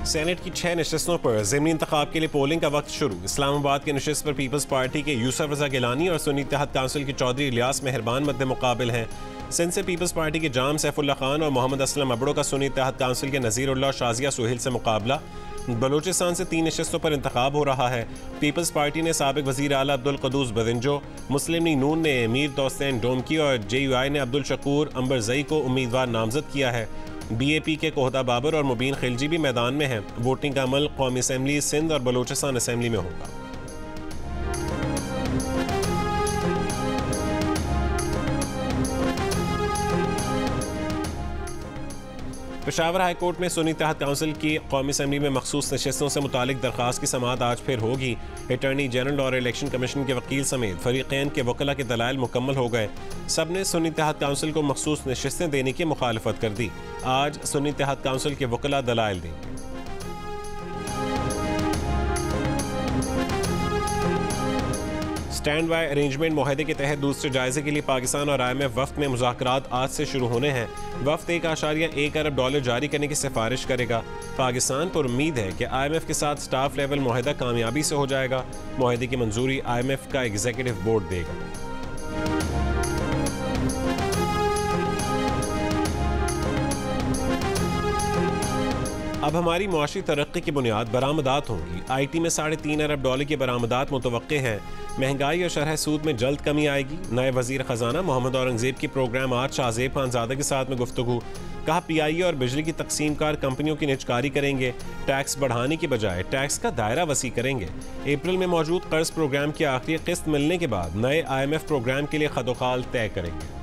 Senate की 6 नशस्तों पर ज़िमनी इंतखाब के लिए पोलिंग का वक्त शुरू। इस्लामाबाद की नशस्त पर पीपल्स पार्टी के यूसुफ रजा गिलानी और सुन्नी इत्तेहाद काउंसिल के चौधरी इलियास मेहरबान मद्दे मुकाबिल हैं। सिंध से पीपल्स पार्टी के जाम सैफुल्ला खान और मोहम्मद असलम अबड़ो का सुन्नी इत्तेहाद काउंसिल के नज़ीरुल्लाह और शाजिया सुहेल से मुकाबला। बलूचिस्तान से 3 नशस्तों पर इंतखाब हो रहा है। पीपल्स पार्टी ने साबिक वज़ीर आला अब्दुल क़ुद्दूस बदिंजो, मुस्लिम लीग नून ने मीर दोस्तैन डोमकी और JUI ने अब्दुल शकूर अंबरजई को उम्मीदवार नामजद किया है। BAP के कोहदा बाबर और मुबीन खिलजी भी मैदान में हैं। वोटिंग का अमल कौमी असम्बली सिंध और बलूचिस्तान असम्बली में होगा। पेशावर हाई कोर्ट में सुन्नी इत्तेहाद काउंसिल की कौमी असम्बली में मखसूस नशस्तों से मुतालिक दरख्वास्त की समाअत आज फिर होगी। अटॉर्नी जनरल और इलेक्शन कमीशन के वकील समेत फरीक़ैन के वकला के दलाइल मुकम्मल हो गए। सब ने सुन्नी इत्तेहाद काउंसिल को मखसूस नशस्तें देने की मुखालफत कर दी। आज सुन्नी इत्तेहाद काउंसिल के वकला दलाइल देंगे। स्टैंड बाय अरेंजमेंट मुआहदे के तहत दूसरे जायजे के लिए पाकिस्तान और IMF वफ्द में मुज़ाकरात आज से शुरू होने हैं। वफ्द $1.1 अरब जारी करने की सिफारिश करेगा। पाकिस्तान पर उम्मीद है कि IMF के साथ स्टाफ लेवल मुआहदा कामयाबी से हो जाएगा। मुआहदे की मंजूरी IMF का एग्जीक्यूटिव बोर्ड देगा। अब हमारी मुआशी तरक्की की बुनियाद बरामदात होंगी। IT में $3.5 अरब की बरामदात मुतवक्के हैं। महंगाई और शरह सूद में जल्द कमी आएगी। नए वजीर खजाना मोहम्मद औरंगजेब की प्रोग्राम आज शाहजेब खानजादा के साथ में गुफ्तगू। कहा PIA और बिजली की तकसीमकार कंपनियों की निजकारी करेंगे। टैक्स बढ़ाने की बजाय टैक्स का दायरा वसी करेंगे। अप्रैल में मौजूद कर्ज प्रोग्राम की आखिरी किस्त मिलने के बाद नए IMF प्रोग्राम के लिए खदोखाल तय करेंगे।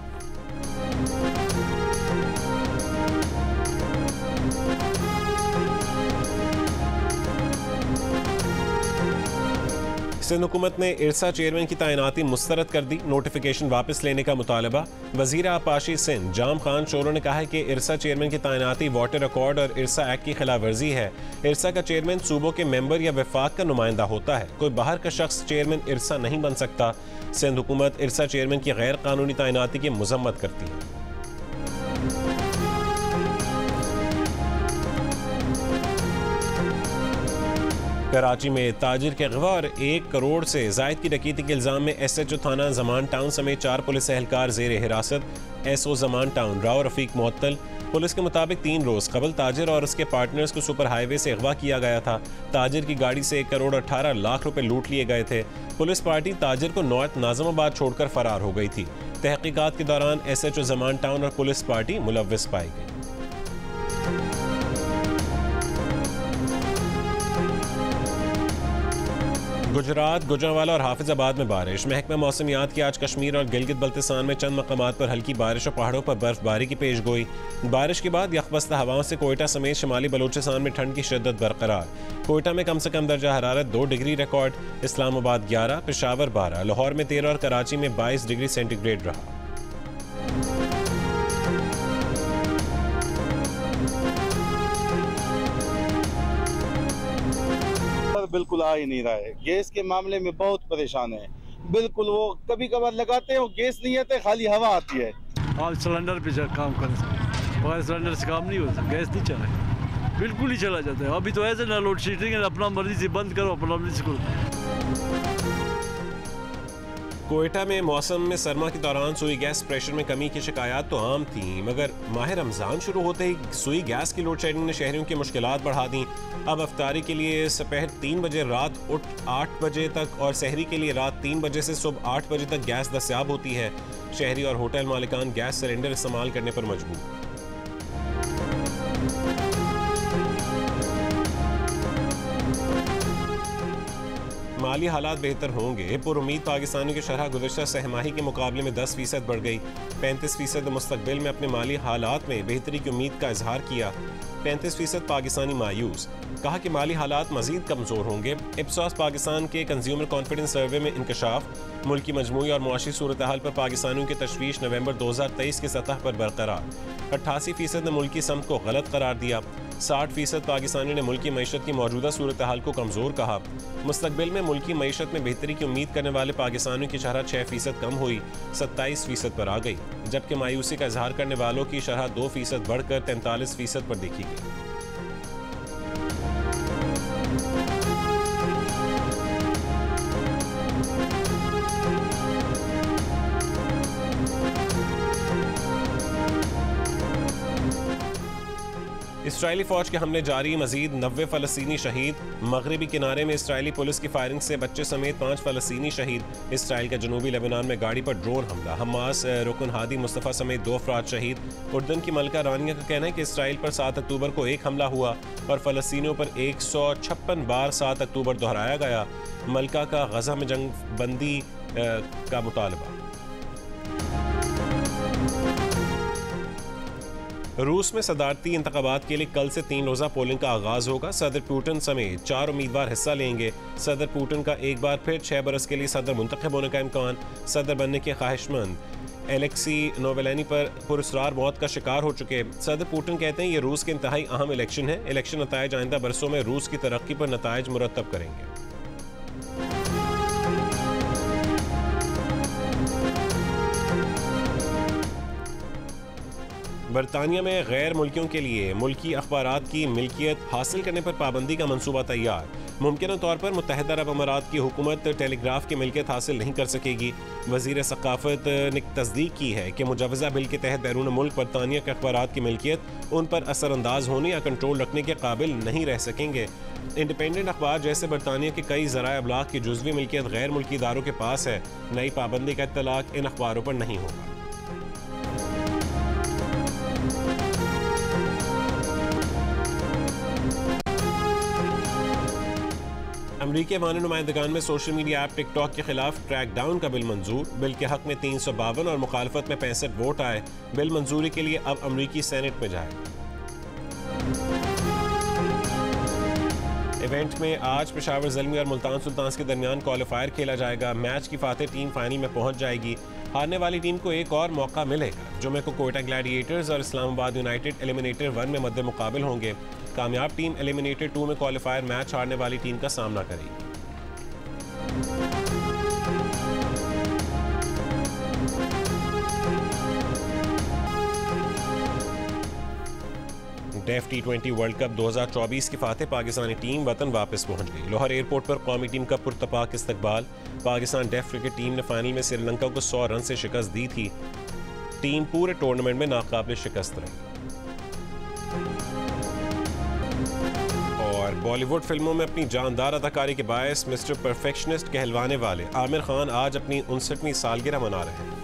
सिंध हुकूमत ने इरसा चेयरमैन की तैनाती मुस्तरद कर दी। नोटिफिकेशन वापस लेने का मुतालबा। वजीर आपाशी सिंध जाम खान शोरो ने कहा है कि इरसा चेयरमैन की तैनाती वाटर अकॉर्ड और इरसा एक्ट की खिलाफ वर्जी है। इरसा का चेयरमैन सूबों के मेंबर या वफाक का नुमाइंदा होता है। कोई बाहर का शख्स चेयरमैन इरसा नहीं बन सकता। सिंध हुकूमत इरसा चेयरमैन की गैर कानूनी तैनाती की मजम्मत करती है। कराची में ताजिर के अगवा और 1 करोड़ से जायद की डकैती के इल्जाम में SHO थाना जमान टाउन समेत 4 पुलिस एहलकार जेर हिरासत। SO जमान टाउन राव रफीक मुअत्तल। पुलिस के मुताबिक 3 रोज कबल ताजिर और उसके पार्टनर्स को सुपर हाईवे से अगवा किया गया था। ताजिर की गाड़ी से 1 करोड़ 18 लाख रुपए लूट लिए गए थे। पुलिस पार्टी ताजिर को नॉर्थ नाज़िमाबाद छोड़कर फरार हो गई थी। तहकीकात के दौरान SHO जमान टाउन और पुलिस पार्टी मुलव्विस पाई गई। गुजरात, गुजरांवाला और हाफिजाबाद में बारिश। महकमा मौसमियात की आज कश्मीर और गिलगित बल्तिस्तान में चंद मकामात पर हल्की बारिश और पहाड़ों पर बर्फबारी की पेश गोई। बारिश के बाद यखबस्ता हवाओं से कोयटा समेत शिमाली बलूचिस्तान में ठंड की शिद्दत बरकरार। कोयटा में कम से कम दर्जा हरारत 2 डिग्री रिकॉर्ड। इस्लामाबाद 11, पेशावर 12, लाहौर में 13 और कराची में 22 डिग्री सेंटीग्रेड रहा। बिल्कुल आ ही नहीं रहा है। गैस के मामले में बहुत परेशान है। बिल्कुल वो कभी कभार लगाते हैं, वो गैस नहीं आते, खाली हवा आती है। आप सिलेंडर पे काम कर सकते, बगैर सिलेंडर से काम नहीं होता। गैस नहीं चला, बिल्कुल ही चला जाता है। अभी तो ऐसे ना लोड शेडिंग है, अपना मर्जी से बंद करो, अपना मर्जी से करो। कोयटा में मौसम में सरमा के दौरान सुई गैस प्रेशर में कमी की शिकायत तो आम थी, मगर माह रमज़ान शुरू होते ही सुई गैस की लोड शेडिंग ने शहरियों की मुश्किलात बढ़ा दी। अब अफ्तारी के लिए दोपहर 3 बजे रात 8 बजे तक और सहरी के लिए रात 3 बजे से सुबह 8 बजे तक गैस दस्तयाब होती है। शहरी और होटल मालिकान गैस सिलेंडर इस्तेमाल करने पर मजबूर। माली हालात बेहतर होंगे। पुरुमीद पाकिस्तानियों की शरह गुज़श्ता सहमाही के मुकाबले में 10% बढ़ गई। 35% मुस्तकबिल में अपने माली हालात में बेहतरी की उम्मीद का इजहार किया। 35% पाकिस्तानी मायूस। कहा कि माली हालात मजीद कमज़ोर होंगे। इप्सॉस पाकिस्तान के कंज्यूमर कॉन्फिडेंस सर्वे में इंकशाफ। मुल्क की मजमूई और मुआशी सूरत हाल पर पाकिस्तानियों की तशवीश नवंबर 2023 की सतह पर बरकरार। 88% ने मुल्क की समत को गलत करार दिया। 60% पाकिस्तानियों ने मुल्क की मईशत की मौजूदा सूरत हाल को कमज़ोर कहा। मुस्तकबिल में मुल्क की मईशत में बेहतरी की उम्मीद करने वाले पाकिस्तानियों की शरह 6% कम हुई, 27% पर आ गई, जबकि मायूसी का इजहार करने वालों की शरह 2% बढ़कर 43% पर देखी गई। इसराइली फौज के हमले जारी, मजीद 90 फ़लस्तीनी शहीद। मगरबी किनारे में इसराइली पुलिस की फायरिंग से बच्चे समेत 5 फ़लस्तीनी शहीद। इसराइल का जनूबी लेबनान में गाड़ी पर ड्रोन हमला। हमास रुकन हादी मुस्तफ़ा समेत 2 अफराद शहीद। उर्दन की मलका रानिया का कहना है कि इसराइल पर 7 अक्टूबर को एक हमला हुआ और फ़लस्तीनियों पर 156 बार 7 अक्टूबर दोहराया गया। मलका का गज़ा में जंग बंदी का मुतालबा। रूस में सदारती इंतखाबात के लिए कल से 3 रोज़ा पोलिंग का आगाज़ होगा। सदर पुतिन समेत 4 उम्मीदवार हिस्सा लेंगे। सदर पुतिन का एक बार फिर 6 बरस के लिए सदर मुंतखब होने का इम्कान। सदर बनने के ख्वाहिशमंद एलेक्सी नोवेलेनी पर पुरस्कार मौत का शिकार हो चुके। सदर पुतिन कहते हैं ये रूस के इंतहाई अहम इलेक्शन है। इलेक्शन नताइज आइंदा बरसों में रूस की तरक्की पर नताइज मुरतब करेंगे। बरतानिया में गैर मुल्कियों के लिए मुल्की अखबारात की मिल्कियत हासिल करने पर पाबंदी का मंसूबा तैयार। मुमकिन तौर पर मुत्तहिदा अरब अमारात की हुकूमत टेलीग्राफ की मिल्कियत हासिल नहीं कर सकेगी। वज़ीर सकाफत ने तस्दीक की है कि मुजवज़ा बिल के तहत बैरून मुल्क बरतानिया के अखबारात की मिल्कियत उन पर असरअंदाज होने या कंट्रोल रखने के काबिल नहीं रह सकेंगे। इंडिपेंडेंट अखबार जैसे बरतानिया के कई ज़राए अबलाग की जुज़वी मिल्कियत गैर मुल्की इदारों के पास है। नई पाबंदी का इत्तलाक इन अखबारों पर नहीं होगा। अमरीकी अवामी नुमाइंदगान में सोशल मीडिया ऐप टिकटॉक के खिलाफ क्रैक डाउन का बिल मंजूर। बिल के हक में 352 और मुखालफत में 65 वोट आए। बिल मंजूरी के लिए अब अमरीकी सेनेट में जाए। इवेंट में आज पेशावर ज़ल्मी और मुल्तान सुल्तान्स के दरमियान क्वालिफायर खेला जाएगा। मैच की फातेह टीम फाइनल में पहुंच जाएगी। हारने वाली टीम को एक और मौका मिलेगा। जुमे को कोयटा ग्लैडिएटर्स और इस्लामाबाद यूनाइटेड एलिमिनेटर 1 में मद्दे मुकाबिल होंगे। कामयाब टीम एलिमिनेटर 2 में क्वालिफायर मैच हारने वाली टीम का सामना करेगी। डेफ T20 वर्ल्ड कप 2024 की फातेह पाकिस्तानी टीम वतन वापस पहुंच गई। लाहौर एयरपोर्ट पर कौमी टीम का पुरतपाक इस्तकबाल। पाकिस्तान डेफ क्रिकेट टीम ने फाइनल में श्रीलंका को 100 रन से शिकस्त दी थी। टीम पूरे टूर्नामेंट में नाकाबिल शिकस्त रही। और बॉलीवुड फिल्मों में अपनी जानदार अदाकारी के बायस मिस्टर परफेक्शनिस्ट कहलवाने वाले आमिर खान आज अपनी 59वीं सालगिरह मना रहे हैं।